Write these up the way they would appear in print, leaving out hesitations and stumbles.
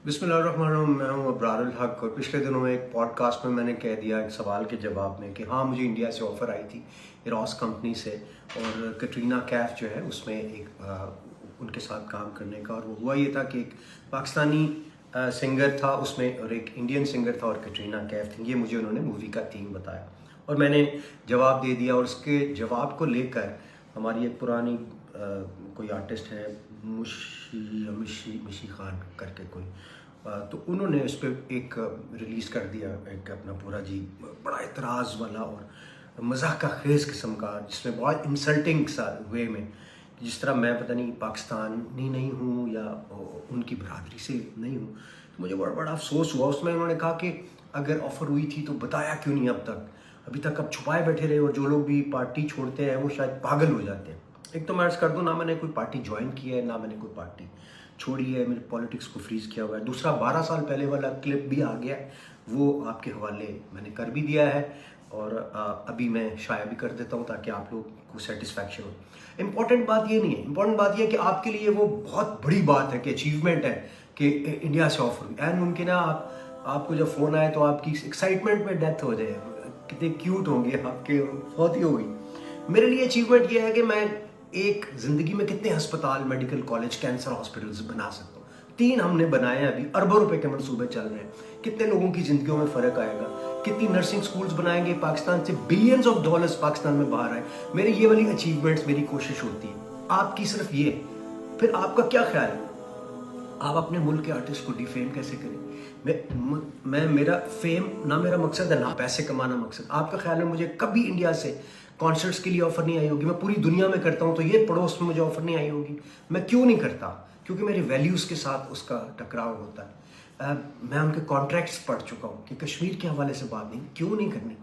बिस्मिल्लाहिर्रहमानिर्रहीम। मैं हूँ अब्रारुल हक और पिछले दिनों में एक पॉडकास्ट में मैंने कह दिया एक सवाल के जवाब में कि हाँ, मुझे इंडिया से ऑफ़र आई थी रॉस कंपनी से, और कटरीना कैफ जो है उसमें उनके साथ काम करने का। और वो हुआ ये था कि एक पाकिस्तानी सिंगर था उसमें और एक इंडियन सिंगर था और कटरीना कैफ थी। ये मुझे उन्होंने मूवी का थीम बताया और मैंने जवाब दे दिया। और उसके जवाब को लेकर हमारी एक पुरानी कोई आर्टिस्ट है मिशी खान करके कोई, तो उन्होंने उस पर एक रिलीज़ कर दिया एक अपना पूरा जी बड़ा एतराज़ वाला और मजाक का खेज़ किस्म का, जिसमें बहुत इंसल्टिंग सा वे में, जिस तरह मैं पता नहीं पाकिस्तानी नहीं हूँ या उनकी बरादरी से नहीं हूँ। तो मुझे बड़ा बड़ा अफसोस हुआ। उसमें उन्होंने कहा कि अगर ऑफ़र हुई थी तो बताया क्यों नहीं अभी तक अब छुपाए बैठे रहे, और जो लोग भी पार्टी छोड़ते हैं वो शायद पागल हो जाते हैं। एक तो मैं अर्ज़ कर दूँ, ना मैंने कोई पार्टी ज्वाइन की है ना मैंने कोई पार्टी छोड़ी है, मैंने पॉलिटिक्स को फ्रीज़ किया हुआ है। दूसरा 12 साल पहले वाला क्लिप भी आ गया है, वो आपके हवाले मैंने कर भी दिया है और अभी मैं शाया भी कर देता हूँ ताकि आप लोग को सेटिस्फैक्शन हो। इम्पॉर्टेंट बात ये नहीं है, इम्पॉर्टेंट बात ये है कि आपके लिए वो बहुत बड़ी बात है कि अचीवमेंट है कि इंडिया से ऑफर हुई। एंड मुमकिन है आपको जब फ़ोन आए तो आपकी एक्साइटमेंट में डेथ हो जाए, कितने क्यूट होंगे आपके, बहुत ही होगी। मेरे लिए अचीवमेंट ये है कि मैं एक ज़िंदगी में कितने अस्पताल, मेडिकल कॉलेज, कैंसर हॉस्पिटल्स बना सकता हूँ। 3 हमने बनाए हैं, अभी अरबों रुपए के मंसूबे चल रहे हैं। कितने लोगों की ज़िंदगियों में फ़र्क आएगा, कितनी नर्सिंग स्कूल्स बनाएंगे, पाकिस्तान से बिलियंस ऑफ डॉलर्स पाकिस्तान में बाहर आए। मेरी ये वाली अचीवमेंट्स, मेरी कोशिश होती है। आपकी सिर्फ ये, फिर आपका क्या ख्याल है? आप अपने मुल्क के आर्टिस्ट को डिफेम कैसे करें? मैं मेरा फेम ना मेरा मकसद है, ना पैसे कमाना मकसद। आपका ख्याल है मुझे कभी इंडिया से कॉन्सर्ट्स के लिए ऑफर नहीं आई होगी? मैं पूरी दुनिया में करता हूँ, तो ये पड़ोस में मुझे ऑफर नहीं आई होगी। मैं क्यों नहीं करता? क्योंकि मेरे वैल्यूज़ के साथ उसका टकराव होता है। मैं उनके कॉन्ट्रैक्ट्स पढ़ चुका हूँ कि कश्मीर के हवाले से बात नहीं, क्यों नहीं करनी।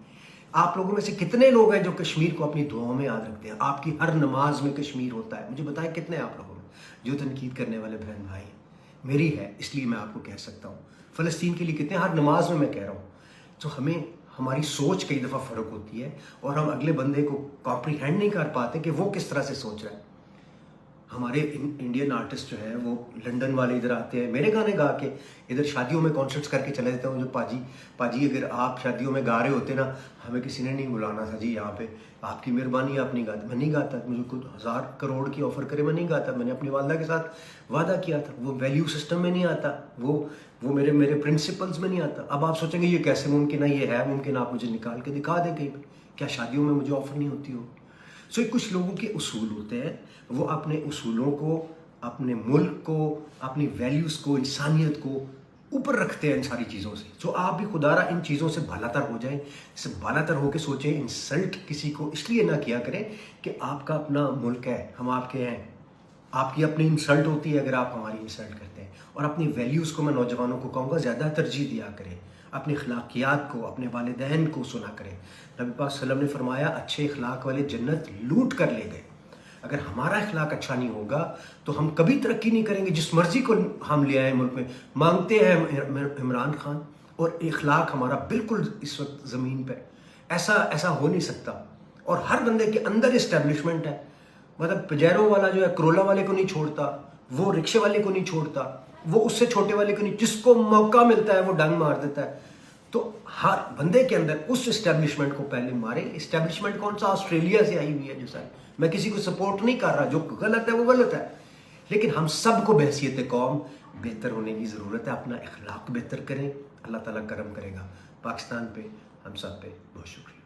आप लोगों में से कितने लोग हैं जो कश्मीर को अपनी दुआओं में याद रखते हैं? आपकी हर नमाज में कश्मीर होता है। मुझे बताएं कितने आप लोगों में जो तनकीद करने वाले बहन भाई हैं? मेरी है, इसलिए मैं आपको कह सकता हूँ। फ़लस्तीन के लिए कितने, हर नमाज में मैं कह रहा हूँ। तो हमारी सोच कई दफ़ा फ़र्क होती है और हम अगले बंदे को कॉम्प्रीहेंड नहीं कर पाते कि वो किस तरह से सोच रहा है। हमारे इंडियन आर्टिस्ट जो है वो लंदन वाले इधर आते हैं, मेरे गाने गा के इधर शादियों में कॉन्सर्ट्स करके चले जाते हैं। जो पाजी अगर आप शादियों में गा रहे होते ना, हमें किसी ने नहीं बुलाना था जी यहाँ पे, आपकी मेहरबानी, आप नहीं गाते। मैं नहीं गाता, मुझे खुद 1000 करोड़ की ऑफ़र करे, मैं नहीं गाता। मैंने अपनी वालदा के साथ वादा किया था, वो वैल्यू सिस्टम में नहीं आता, वो मेरे प्रिंसिपल्स में नहीं आता। अब आप सोचेंगे ये कैसे मुमकिन है? ये है मुमकिन, आप मुझे निकाल के दिखा दें कहीं पर, क्या शादियों में मुझे ऑफ़र नहीं होती हो? सो कुछ लोगों के उसूल होते हैं, वो अपने उसूलों को, अपने मुल्क को, अपनी वैल्यूज़ को, इंसानियत को ऊपर रखते हैं इन सारी चीज़ों से। सो आप भी खुदारा इन चीज़ों से बालातर हो जाएं, इससे बालातर होकर सोचें। इंसल्ट किसी को इसलिए ना किया करें कि आपका अपना मुल्क है, हम आपके हैं। आपकी अपनी इंसल्ट होती है अगर आप हमारी इंसल्ट करते हैं। और अपनी वैल्यूज़ को मैं नौजवानों को कहूँगा ज़्यादा तरजीह दिया करें, अपने अखलाकियात को, अपने वालिदैन को सुना करें। नबी पाक सल्लल्लाहु अलैहि वसल्लम ने फरमाया, अच्छे अखलाक वाले जन्नत लूट कर ले गए। अगर हमारा अखलाक अच्छा नहीं होगा तो हम कभी तरक्की नहीं करेंगे। जिस मर्जी को हम ले आए मुल्क में, मांगते हैं इमरान खान, और अखलाक हमारा बिल्कुल इस वक्त ज़मीन पर, ऐसा हो नहीं सकता। और हर बंदे के अंदर इस्टेब्लिशमेंट है। मतलब पजेरो वाला जो है करोला वाले को नहीं छोड़ता, वो रिक्शे वाले को नहीं छोड़ता, वो उससे छोटे वाले को नहीं, जिसको मौका मिलता है वो डंग मार देता है। तो हर बंदे के अंदर उस इस्टेब्लिशमेंट को पहले मारे। इस्टेब्लिशमेंट कौन सा? ऑस्ट्रेलिया से आई हुई है जो सारी। मैं किसी को सपोर्ट नहीं कर रहा, जो गलत है वो गलत है, लेकिन हम सबको बहसीत कौम बेहतर होने की ज़रूरत है। अपना अखलाक बेहतर करें, अल्लाह ताला करम करेगा पाकिस्तान पे, हम सब पे। बहुत शुक्रिया।